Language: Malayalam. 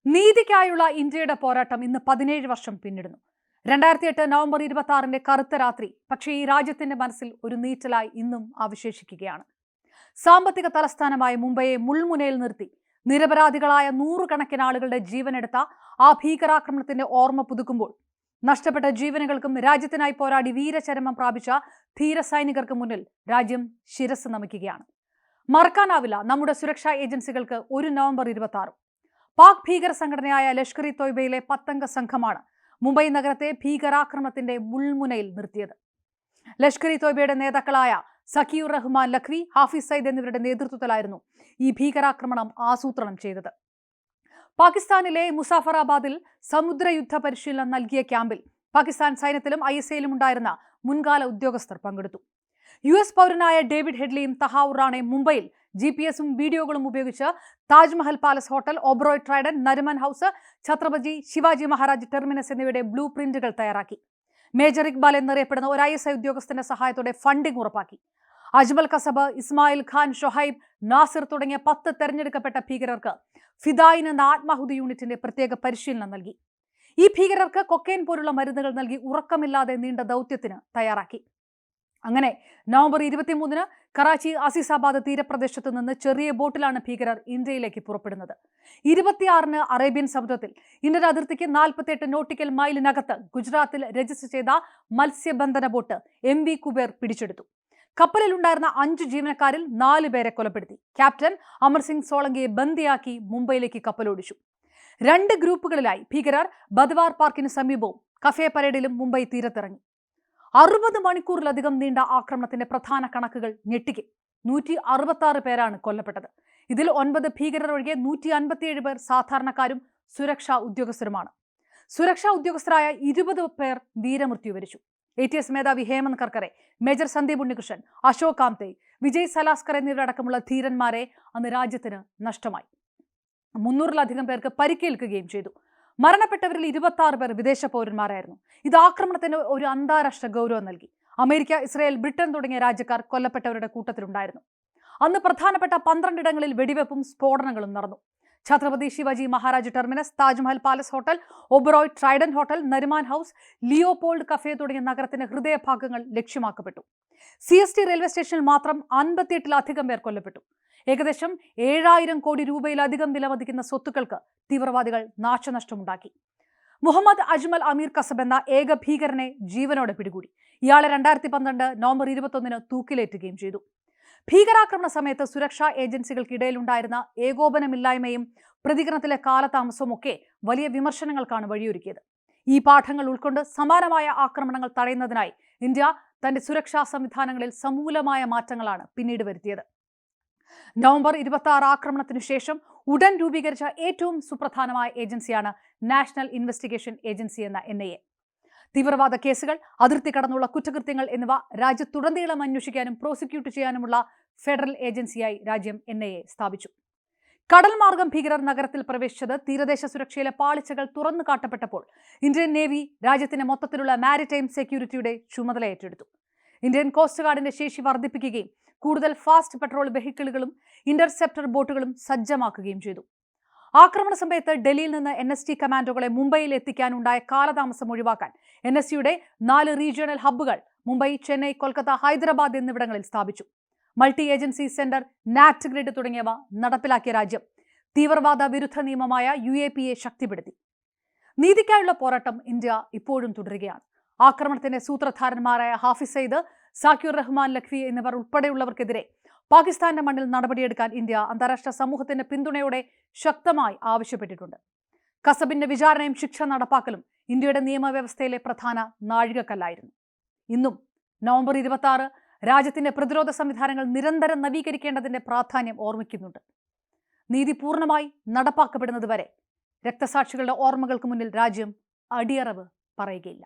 നീതിക്കായുള്ള ഇന്ത്യയുടെ പോരാട്ടം ഇന്ന് 17 വർഷം പിന്നിടുന്നു. 2008 നവംബർ 26 കറുത്ത രാത്രി പക്ഷേ ഈ രാജ്യത്തിന്റെ മനസ്സിൽ ഒരു നീറ്റലായി ഇന്നും അവശേഷിക്കുകയാണ്. സാമ്പത്തിക തലസ്ഥാനമായ മുംബൈയെ മുൾമുനയിൽ നിർത്തി നിരപരാധികളായ നൂറുകണക്കിന് ആളുകളുടെ ജീവനെടുത്ത ആ ഭീകരാക്രമണത്തിന്റെ ഓർമ്മ പുതുക്കുമ്പോൾ നഷ്ടപ്പെട്ട ജീവനുകൾക്കും രാജ്യത്തിനായി പോരാടി വീരചരമം പ്രാപിച്ച ധീര സൈനികർക്ക് മുന്നിൽ രാജ്യം ശിരസ് നമിക്കുകയാണ്. മറക്കാനാവില്ല നമ്മുടെ സുരക്ഷാ ഏജൻസികൾക്ക് 1 നവംബർ 26. പാക് ഭീകര സംഘടനയായ ലഷ്കർ ഇ തോയ്ബയിലെ 10 സംഘമാണ് മുംബൈ നഗരത്തെ ഭീകരാക്രമണത്തിന്റെ മുൾമുനയിൽ നിർത്തിയത്. ലഷ്കർ ഇ തോയ്ബയുടെ നേതാക്കളായ സഖിയുർ റഹ്മാൻ ലഖ്വി, ഹാഫിസ് സയ്യിദ് എന്നിവരുടെ നേതൃത്വത്തിലായിരുന്നു ഈ ഭീകരാക്രമണം ആസൂത്രണം ചെയ്തത്. പാകിസ്ഥാനിലെ മുസാഫറാബാദിൽ സമുദ്രയുദ്ധ പരിശീലനം നൽകിയ ക്യാമ്പിൽ പാകിസ്ഥാൻ സൈന്യത്തിലും ISAയിലും ഉണ്ടായിരുന്ന മുൻകാല ഉദ്യോഗസ്ഥർ പങ്കെടുത്തു. US പൗരനായ ഡേവിഡ് ഹെഡ്ലിയും തഹാവൂർ റാണയും മുംബൈയിൽ GPS-ഉം വീഡിയോകളും ഉപയോഗിച്ച് Taj Mahal palace hotel, Oberoi Trident, Nariman house, Chhatrapati Shivaji Maharaj terminus എന്നിവയുടെ ബ്ലൂ പ്രിന്റുകൾ തയ്യാറാക്കി. മേജർ ഇക്ബാൽ എന്നറിയപ്പെടുന്ന ഒരു ISI ഉദ്യോഗസ്ഥന്റെ സഹായത്തോടെ ഫണ്ടിംഗ് ഉറപ്പാക്കി. അജ്മൽ കസബ്, ഇസ്മായിൽ ഖാൻ, ഷൊഹൈബ്, നാസിർ തുടങ്ങിയ 10 തെരഞ്ഞെടുക്കപ്പെട്ട ഭീകരർക്ക് ഫിദായിൻ എന്ന ആത്മാഹുതി യൂണിറ്റിന്റെ പ്രത്യേക പരിശീലനം നൽകി. ഈ ഭീകരർക്ക് കൊക്കൈൻ പോലുള്ള മരുന്നുകൾ നൽകി ഉറക്കമില്ലാതെ നീണ്ട ദൗത്യത്തിന് തയ്യാറാക്കി. അങ്ങനെ നവംബർ 23 കറാച്ചി അസീസാബാദ് തീരപ്രദേശത്ത് നിന്ന് ചെറിയ ബോട്ടിലാണ് ഭീകരർ ഇന്ത്യയിലേക്ക് പുറപ്പെടുന്നത്. 26 അറേബ്യൻ സമുദ്രത്തിൽ ഇന്ത്യൻ അതിർത്തിക്ക് 48 നോട്ടിക്കൽ മൈലിനകത്ത് ഗുജറാത്തിൽ രജിസ്റ്റർ ചെയ്ത മത്സ്യബന്ധന ബോട്ട് MV കുബേർ പിടിച്ചെടുത്തു. കപ്പലിലുണ്ടായിരുന്ന 5 ജീവനക്കാരിൽ 4 പേരെ കൊലപ്പെടുത്തി. ക്യാപ്റ്റൻ അമർസിംഗ് സോളങ്കിയെ ബന്ദിയാക്കി മുംബൈയിലേക്ക് കപ്പലോടിച്ചു. 2 ഗ്രൂപ്പുകളിലായി ഭീകരർ ബദ്വാർ പാർക്കിന് സമീപവും കഫേ പരേഡിലും മുംബൈ തീരത്തിറങ്ങി. 60 മണിക്കൂറിലധികം നീണ്ട ആക്രമണത്തിന്റെ പ്രധാന കണക്കുകൾ ഞെട്ടിക്കും. 166 പേരാണ് കൊല്ലപ്പെട്ടത്. ഇതിൽ 9 ഭീകരർ ഒഴികെ 157 പേർ സാധാരണക്കാരും സുരക്ഷാ ഉദ്യോഗസ്ഥരുമാണ്. സുരക്ഷാ ഉദ്യോഗസ്ഥരായ 20 പേർ വീരമൃത്യു വരിച്ചു. ATS മേധാവി ഹേമന്ത് കർക്കറെ, മേജർ സന്ദീപ് ഉണ്ണികൃഷ്ണൻ, അശോക് കാംതെ, വിജയ് സലാസ്കർ എന്നിവരടക്കമുള്ള ധീരന്മാരെ അന്ന് രാജ്യത്തിന് നഷ്ടമായി. 300-ലധികം പേർക്ക് പരിക്കേൽക്കുകയും ചെയ്തു. മരണപ്പെട്ടവരിൽ 26 പേർ വിദേശ പൗരന്മാരായിരുന്നു. ഇത് ആക്രമണത്തിന് ഒരു അന്താരാഷ്ട്ര ഗൗരവം നൽകി. അമേരിക്ക, ഇസ്രായേൽ, ബ്രിട്ടൻ തുടങ്ങിയ രാജ്യക്കാർ കൊല്ലപ്പെട്ടവരുടെ കൂട്ടത്തിലുണ്ടായിരുന്നു. അന്ന് പ്രധാനപ്പെട്ട 12 ഇടങ്ങളിൽ വെടിവെപ്പും സ്ഫോടനങ്ങളും നടന്നു. Chhatrapati Shivaji Maharaj terminus, Taj Mahal palace hotel, Oberoi Trident hotel, Nariman house, Leopold cafe തുടങ്ങിയ നഗരത്തിന്റെ ഹൃദയഭാഗങ്ങൾ ലക്ഷ്യമാക്കപ്പെട്ടു. CST റെയിൽവേ സ്റ്റേഷനിൽ മാത്രം 58-ലധികം പേർ കൊല്ലപ്പെട്ടു. ഏകദേശം 7000 കോടി രൂപയിലധികം വിലമതിക്കുന്ന സ്വത്തുക്കൾക്ക് തീവ്രവാദികൾ നാശനഷ്ടമുണ്ടാക്കി. മുഹമ്മദ് അജ്മൽ അമീർ കസബ് എന്ന ഏക ഭീകരനെ ജീവനോടെ പിടികൂടി. ഇയാളെ 2012 നവംബർ 21 തൂക്കിലേറ്റുകയും ചെയ്തു. ഭീകരാക്രമണ സമയത്ത് സുരക്ഷാ ഏജൻസികൾക്കിടയിലുണ്ടായിരുന്ന ഏകോപനമില്ലായ്മയും പ്രതികരണത്തിലെ കാലതാമസവും ഒക്കെ വലിയ വിമർശനങ്ങൾക്കാണ് വഴിയൊരുക്കിയത്. ഈ പാഠങ്ങൾ ഉൾക്കൊണ്ട് സമാനമായ ആക്രമണങ്ങൾ തടയുന്നതിനായി ഇന്ത്യ തന്റെ സുരക്ഷാ സംവിധാനങ്ങളിൽ സമൂലമായ മാറ്റങ്ങളാണ് പിന്നീട് വരുത്തിയത്. നവംബർ 26 ആക്രമണത്തിനു ശേഷം ഉടൻ രൂപീകരിച്ച ഏറ്റവും സുപ്രധാനമായ ഏജൻസിയാണ് നാഷണൽ ഇൻവെസ്റ്റിഗേഷൻ ഏജൻസി എന്ന NIA. തീവ്രവാദ കേസുകൾ, അതിർത്തി കടന്നുള്ള കുറ്റകൃത്യങ്ങൾ എന്നിവ രാജ്യത്തുടനീളം അന്വേഷിക്കാനും പ്രോസിക്യൂട്ട് ചെയ്യാനുമുള്ള ഫെഡറൽ ഏജൻസിയായി രാജ്യം NIA സ്ഥാപിച്ചു. കടൽ മാർഗം ഭീകരർ നഗരത്തിൽ പ്രവേശിച്ചത് തീരദേശ സുരക്ഷയിലെ പാളിച്ചകൾ തുറന്നു കാട്ടപ്പെട്ടപ്പോൾ ഇന്ത്യൻ നേവി രാജ്യത്തിന്റെ മൊത്തത്തിലുള്ള മാരിടൈം സെക്യൂരിറ്റിയുടെ ചുമതല ഏറ്റെടുത്തു. ഇന്ത്യൻ കോസ്റ്റ് ഗാർഡിന്റെ ശേഷി വർദ്ധിപ്പിക്കുകയും കൂടുതൽ ഫാസ്റ്റ് പെട്രോൾ വെഹിക്കിളുകളും ഇന്റർസെപ്റ്റർ ബോട്ടുകളും സജ്ജമാക്കുകയും ചെയ്തു. ആക്രമണ സമയത്ത് ഡൽഹിയിൽ നിന്ന് NST കമാൻഡോകളെ മുംബൈയിൽ എത്തിക്കാനുണ്ടായ കാലതാമസം ഒഴിവാക്കാൻ NSCയുടെ 4 റീജിയണൽ ഹബ്ബുകൾ മുംബൈ, ചെന്നൈ, കൊൽക്കത്ത, ഹൈദരാബാദ് എന്നിവിടങ്ങളിൽ സ്ഥാപിച്ചു. മൾട്ടി ഏജൻസി സെന്റർ, നാറ്റ് ഗ്രിഡ് തുടങ്ങിയവ നടപ്പിലാക്കിയ രാജ്യം തീവ്രവാദ വിരുദ്ധ നിയമമായ UAPയെ ശക്തിപ്പെടുത്തി. നീതിക്കായുള്ള പോരാട്ടം ഇന്ത്യ ഇപ്പോഴും തുടരുകയാണ്. ആക്രമണത്തിന്റെ സൂത്രധാരന്മാരായ ഹാഫിസ് സയ്യിദ്, സഖിയുർ റഹ്മാൻ ലഖ്വി എന്നിവർ ഉൾപ്പെടെയുള്ളവർക്കെതിരെ പാകിസ്ഥാന്റെ മണ്ണിൽ നടപടിയെടുക്കാൻ ഇന്ത്യ അന്താരാഷ്ട്ര സമൂഹത്തിന്റെ പിന്തുണയോടെ ശക്തമായി ആവശ്യപ്പെട്ടിട്ടുണ്ട്. കസബിന്റെ വിചാരണയും ശിക്ഷ നടപ്പാക്കലും ഇന്ത്യയുടെ നിയമവ്യവസ്ഥയിലെ പ്രധാന നാഴികക്കല്ലായിരുന്നു. ഇന്നും നവംബർ 26 രാജ്യത്തിന്റെ പ്രതിരോധ സംവിധാനങ്ങൾ നിരന്തരം നവീകരിക്കേണ്ടതിന്റെ പ്രാധാന്യം ഓർമ്മിക്കുന്നുണ്ട്. നീതി പൂർണ്ണമായി നടപ്പാക്കപ്പെടുന്നതുവരെ രക്തസാക്ഷികളുടെ ഓർമ്മകൾക്ക് മുന്നിൽ രാജ്യം അടിയറവ് പറയുകയില്ല.